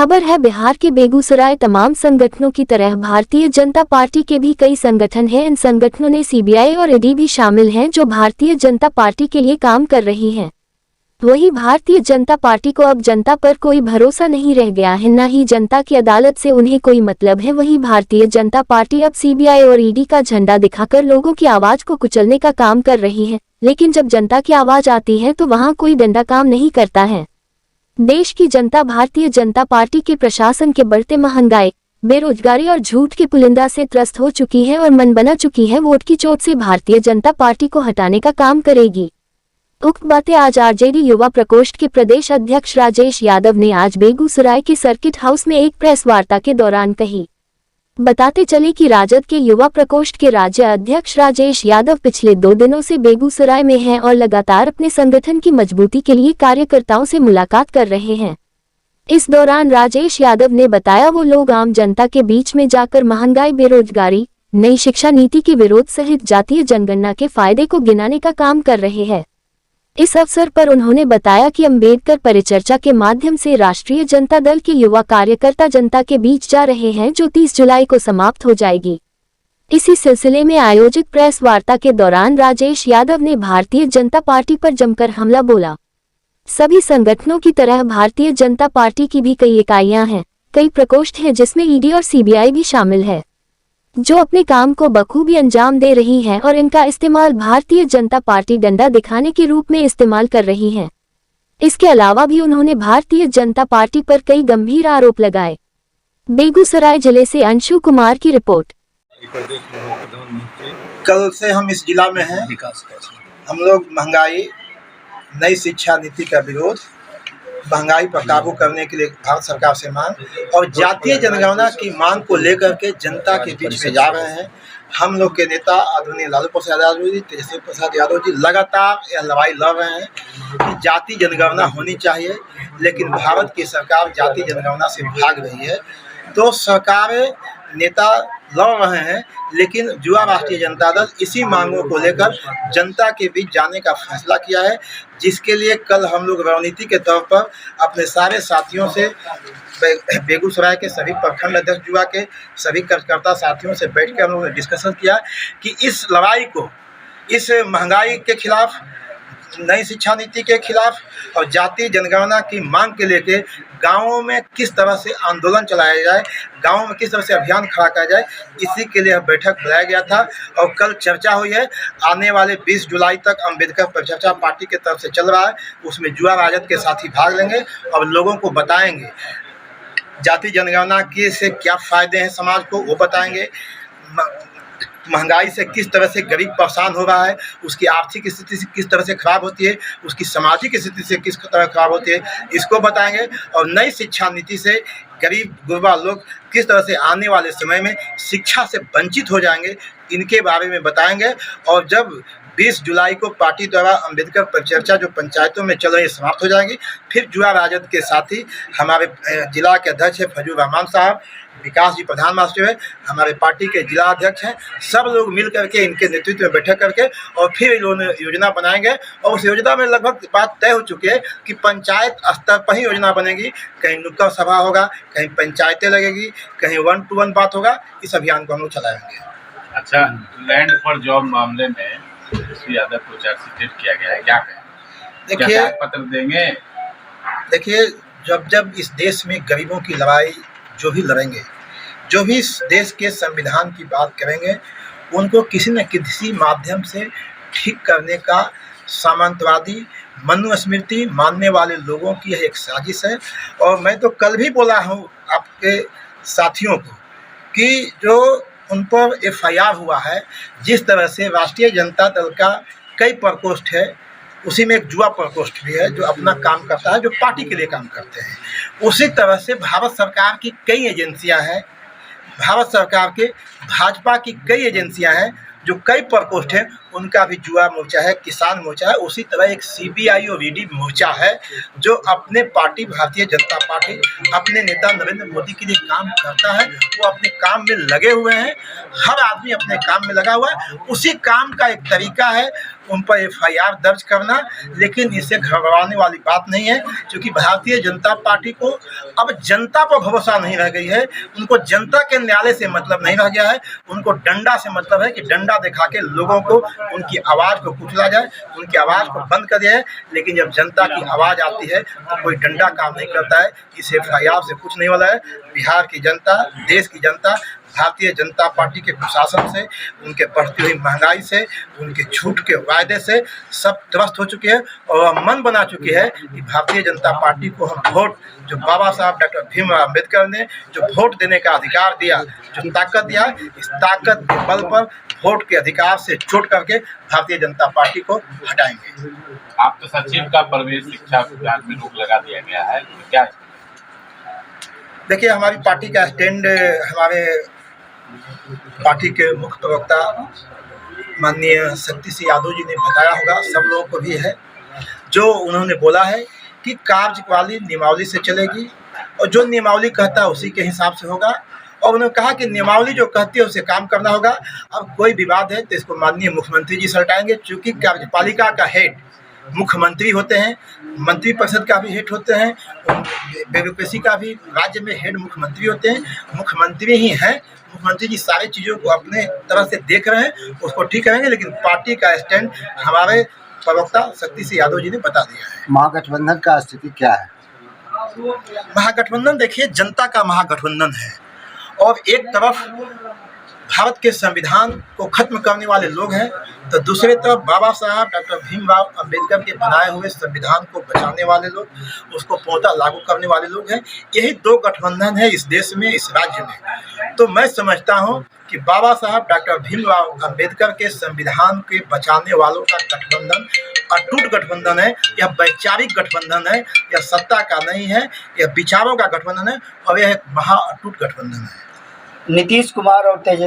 खबर है बिहार के बेगूसराय। तमाम संगठनों की तरह भारतीय जनता पार्टी के भी कई संगठन हैं। इन संगठनों में सीबीआई और ईडी भी शामिल हैं जो भारतीय जनता पार्टी के लिए काम कर रही हैं। वहीं भारतीय जनता पार्टी को अब जनता पर कोई भरोसा नहीं रह गया है, न ही जनता की अदालत से उन्हें कोई मतलब है। वहीं भारतीय जनता पार्टी अब सीबीआई और ईडी का झंडा दिखाकर लोगों की आवाज को कुचलने का काम कर रही है, लेकिन जब जनता की आवाज आती है तो वहां कोई डंडा काम नहीं करता है। देश की जनता भारतीय जनता पार्टी के प्रशासन के बढ़ते महंगाई, बेरोजगारी और झूठ के पुलिंदा से त्रस्त हो चुकी है और मन बना चुकी है वोट की चोट से भारतीय जनता पार्टी को हटाने का काम करेगी। उक्त बातें आज आरजेडी युवा प्रकोष्ठ के प्रदेश अध्यक्ष राजेश यादव ने आज बेगूसराय के सर्किट हाउस में एक प्रेस वार्ता के दौरान कही। बताते चले कि राजद के युवा प्रकोष्ठ के राज्य अध्यक्ष राजेश यादव पिछले 2 दिनों से बेगूसराय में हैं और लगातार अपने संगठन की मजबूती के लिए कार्यकर्ताओं से मुलाकात कर रहे हैं। इस दौरान राजेश यादव ने बताया वो लोग आम जनता के बीच में जाकर महंगाई, बेरोजगारी, नई शिक्षा नीति के विरोध सहित जातीय जनगणना के फायदे को गिनाने का काम कर रहे हैं। इस अवसर पर उन्होंने बताया कि अंबेडकर परिचर्चा के माध्यम से राष्ट्रीय जनता दल के युवा कार्यकर्ता जनता के बीच जा रहे हैं जो 30 जुलाई को समाप्त हो जाएगी। इसी सिलसिले में आयोजित प्रेस वार्ता के दौरान राजेश यादव ने भारतीय जनता पार्टी पर जमकर हमला बोला। सभी संगठनों की तरह भारतीय जनता पार्टी की भी कई इकाइयां हैं, कई प्रकोष्ठ हैं जिसमें ईडी और सीबीआई भी शामिल है, जो अपने काम को बखूबी अंजाम दे रही हैं और इनका इस्तेमाल भारतीय जनता पार्टी डंडा दिखाने के रूप में इस्तेमाल कर रही है। इसके अलावा भी उन्होंने भारतीय जनता पार्टी पर कई गंभीर आरोप लगाए। बेगूसराय जिले से अंशु कुमार की रिपोर्ट। कल से हम इस जिला में हैं। हम लोग महंगाई, नई शिक्षा नीति का विरोध, महंगाई पर काबू करने के लिए भारत सरकार से मांग और जातीय जनगणना की मांग को लेकर के जनता के बीच में जा रहे हैं। हम लोग के नेता आदरणीय लालू प्रसाद यादव जी, तेजस्वी प्रसाद यादव जी लगातार यह लड़ाई लड़ रहे हैं कि जातीय जनगणना होनी चाहिए, लेकिन भारत की सरकार जातीय जनगणना से भाग रही है। तो सरकारें, नेता लड़ रहे हैं, लेकिन युवा राष्ट्रीय जनता दल इसी मांगों को लेकर जनता के बीच जाने का फैसला किया है, जिसके लिए कल हम लोग रणनीति के तौर पर अपने सारे साथियों से, बेगूसराय के सभी प्रखंड अध्यक्ष युवा के सभी कार्यकर्ता साथियों से बैठ कर हम लोगों ने डिस्कशन किया कि इस लड़ाई को, इस महंगाई के खिलाफ, नई शिक्षा नीति के खिलाफ और जातीय जनगणना की मांग के लेके गाँवों में किस तरह से आंदोलन चलाया जाए, गाँव में किस तरह से अभियान खड़ा किया जाए, इसी के लिए बैठक बुलाया गया था। और कल चर्चा हुई है। आने वाले 20 जुलाई तक अंबेडकर परिचर्चा पार्टी की तरफ से चल रहा है, उसमें युवा राजद के साथी भाग लेंगे और लोगों को बताएंगे जातीय जनगणना के से क्या फ़ायदे हैं समाज को, वो बताएंगे। महंगाई से किस तरह से गरीब परेशान हो रहा है, उसकी आर्थिक स्थिति से किस तरह से खराब होती है, उसकी सामाजिक स्थिति से किस तरह खराब होती है, इसको बताएंगे। और नई शिक्षा नीति से गरीब गुरबा लोग किस तरह से आने वाले समय में शिक्षा से वंचित हो जाएंगे, इनके बारे में बताएंगे। और जब 20 जुलाई को पार्टी द्वारा अंबेडकर परिचर्चा जो पंचायतों में चल रही है समाप्त हो जाएंगी, फिर युवा राजद के साथी हमारे जिला के अध्यक्ष है फजूल रहमान साहब, विकास जी प्रधान महासचिव है, हमारे पार्टी के जिला अध्यक्ष हैं, सब लोग मिल करके इनके नेतृत्व में बैठक करके और फिर इन्होंने योजना बनाएंगे। और उस योजना में लगभग बात तय हो चुकी है कि पंचायत स्तर पर ही योजना बनेगी। कहीं नुक्कड़ सभा होगा, कहीं पंचायतें लगेगी, कहीं 1 to 1 बात होगा। इस अभियान को हम लोग चलाएंगे। अच्छा, लैंड फॉर जॉब मामले में तेजस्वी यादव को चार्जशीट किया गया है, क्या कहें? देखिए, पत्र देंगे? देखिए, जब इस देश में गरीबों की लड़ाई जो भी लड़ेंगे, जो भी इस देश के संविधान की बात करेंगे, उनको किसी न किसी माध्यम से ठीक करने का सामंतवादी, मनुस्मृति मानने वाले लोगों की यह एक साजिश है। और मैं तो कल भी बोला हूँ आपके साथियों को कि जो उन पर FIR हुआ है, जिस तरह से राष्ट्रीय जनता दल का कई प्रकोष्ठ है, उसी में एक युवा प्रकोष्ठ भी है जो अपना काम करता है, जो पार्टी के लिए काम करते हैं। उसी तरह से भारत सरकार की कई एजेंसियां हैं, भारत सरकार के भाजपा की कई एजेंसियां हैं जो कई प्रकोष्ठ हैं, उनका भी युवा मोर्चा है, किसान मोर्चा है, उसी तरह एक सीबीआई और ईडी मोर्चा है जो अपने पार्टी भारतीय जनता पार्टी अपने नेता नरेंद्र मोदी के लिए काम करता है। वो अपने काम में लगे हुए हैं, हर आदमी अपने काम में लगा हुआ है। उसी काम का एक तरीका है उन पर एफआईआर दर्ज करना, लेकिन इससे घबराने वाली बात नहीं है, क्योंकि भारतीय जनता पार्टी को अब जनता पर भरोसा नहीं रह गई है। उनको जनता के न्याय से मतलब नहीं रह गया है, उनको डंडा से मतलब है कि डंडा दिखा के लोगों को उनकी आवाज़ को कुचला जाए, उनकी आवाज़ को बंद कर दिया जाए। लेकिन जब जनता की आवाज़ आती है तो कोई डंडा काम नहीं करता है। इस एफआईआर से कुछ नहीं वाला है। बिहार की जनता, देश की जनता भारतीय जनता पार्टी के प्रशासन से, उनके बढ़ती हुई महंगाई से, उनके झूठ के वायदे से सब त्रस्त हो चुकी है और मन बना चुकी है कि भारतीय जनता पार्टी को हम वोट, जो बाबा साहब डॉक्टर भीमराव अम्बेडकर ने जो वोट देने का अधिकार दिया, जो ताकत दिया, इस ताकत के बल पर वोट के अधिकार से चोट करके भारतीय जनता पार्टी को हटाएंगे। आप तो सचिव का प्रवेश शिक्षा विभाग में रोक लगा दिया गया है, क्या? देखिए, हमारी पार्टी का स्टैंड हमारे पार्टी के मुख्य प्रवक्ता माननीय शक्ति सिंह यादव जी ने बताया होगा, सब लोगों को भी है, जो उन्होंने बोला है कि कार्यप्रणाली नियमावली से चलेगी और जो नियमावली कहता है उसी के हिसाब से होगा। और उन्होंने कहा कि नियमावली जो कहती है उसे काम करना होगा। अब कोई विवाद है तो इसको माननीय मुख्यमंत्री जी सलटाएंगे, चूँकि कार्यपालिका का हेड मुख्यमंत्री होते हैं, मंत्री परिषद का भी हेड होते हैं, ब्यूरोक्रेसी का भी राज्य में हेड मुख्यमंत्री होते हैं। मुख्यमंत्री ही हैं, मुख्यमंत्री जी सारी चीज़ों को अपने तरह से देख रहे हैं, उसको ठीक करेंगे। लेकिन पार्टी का स्टैंड हमारे प्रवक्ता शक्ति सिंह यादव जी ने बता दिया है। महागठबंधन का स्थिति क्या है? महागठबंधन देखिए जनता का महागठबंधन है, और एक तरफ भारत के संविधान को खत्म करने वाले लोग हैं, तो दूसरे तरफ बाबा साहब डॉक्टर भीमराव अंबेडकर के बनाए हुए संविधान को बचाने वाले लोग, उसको पूर्णतः लागू करने वाले लोग हैं। यही दो गठबंधन है इस देश में, इस राज्य में। तो मैं समझता हूं कि बाबा साहब डॉक्टर भीमराव अंबेडकर के संविधान के बचाने वालों का गठबंधन अटूट गठबंधन है। यह वैचारिक गठबंधन है, यह सत्ता का नहीं है, यह विचारों का गठबंधन है, और यह एक महा अटूट गठबंधन है। नीतीश कुमार और तेजस्वी